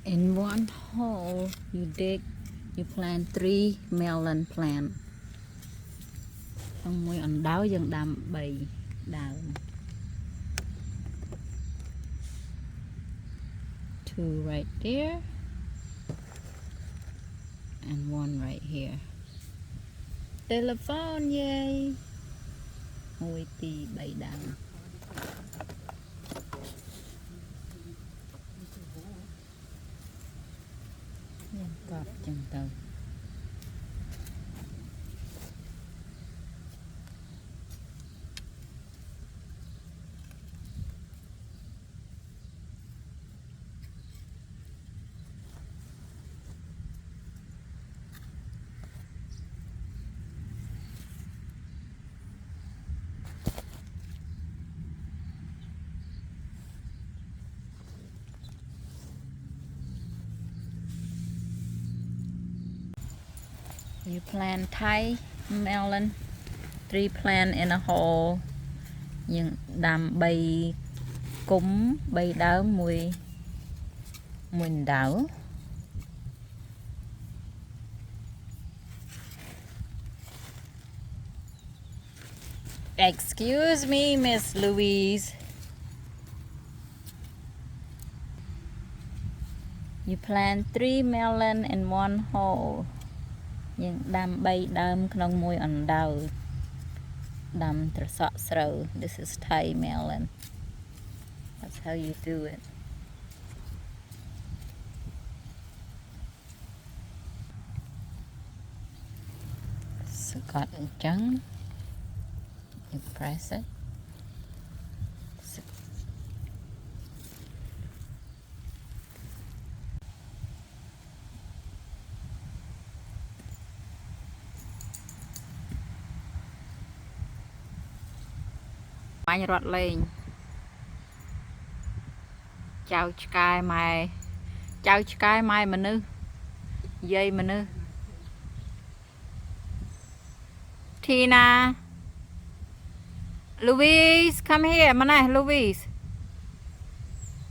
In one hole, you plant 3 melon plant. Xong rồi ẩn đáo dần đàm 3 đào. 2 right there. And 1 right here. Telephone, yay! Ngôi tì 3 đào. Nhân cọp chân tàu. You plant Thai melon, 3 plant in a hole. Nhưng đam 3 cúm, 3 đáo mùi đảo. Excuse me, Miss Louise. You plant 3 melon in 1 hole. Nhưng đam 3 đámក្នុងមួយអណ្ដើដាំត្រសក់ស្រូវ This is Thai melon. That's how you do it. So got a jung. You press it. Anh rót lên chào sky mai mà nữ dây mà nữ Tina Louise come here mà này Louise